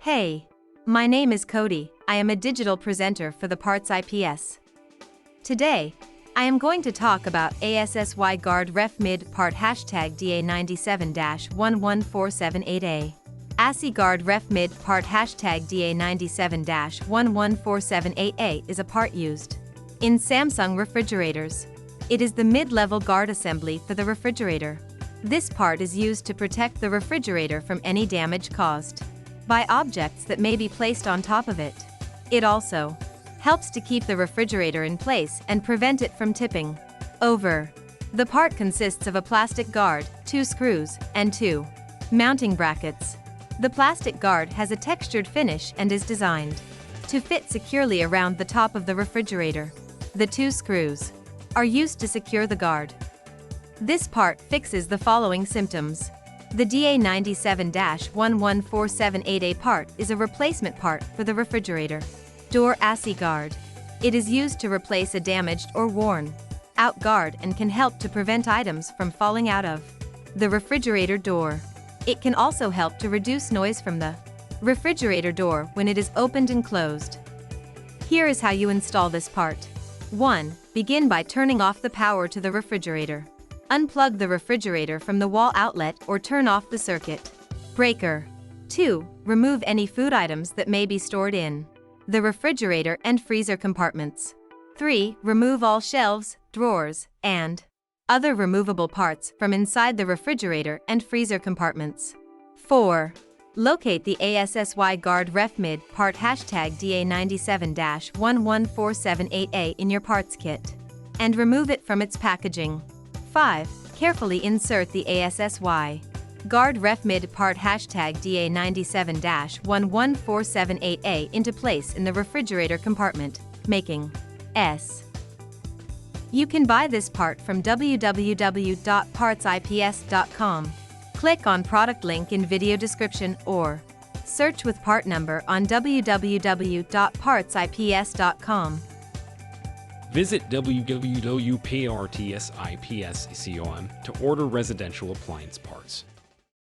Hey, my name is Cody. I am a digital presenter for the PartsIPS. Today, I am going to talk about ASSY GUARD REF-MID part #DA97-11478A. ASSY GUARD REF-MID part #DA97-11478A is a part used in Samsung refrigerators. It is the mid-level guard assembly for the refrigerator. This part is used to protect the refrigerator from any damage caused by objects that may be placed on top of it. It also helps to keep the refrigerator in place and prevent it from tipping over. The part consists of a plastic guard, 2 screws, and 2 mounting brackets. The plastic guard has a textured finish and is designed to fit securely around the top of the refrigerator. The 2 screws are used to secure the guard. This part fixes the following symptoms. The DA97-11478A part is a replacement part for the refrigerator door ASSY guard. It is used to replace a damaged or worn out guard and can help to prevent items from falling out of the refrigerator door. It can also help to reduce noise from the refrigerator door when it is opened and closed. Here is how you install this part. 1. Begin by turning off the power to the refrigerator. Unplug the refrigerator from the wall outlet or turn off the circuit breaker. 2. Remove any food items that may be stored in the refrigerator and freezer compartments. 3. Remove all shelves, drawers, and other removable parts from inside the refrigerator and freezer compartments. 4. Locate the ASSY GUARD REF-MID part #DA97-11478A in your parts kit and remove it from its packaging. 5. Carefully insert the ASSY GUARD REF-MID part #DA97-11478A into place in the refrigerator compartment, making S. You can buy this part from www.partsips.com. Click on product link in video description or search with part number on www.partsips.com. Visit www.partsips.com to order residential appliance parts.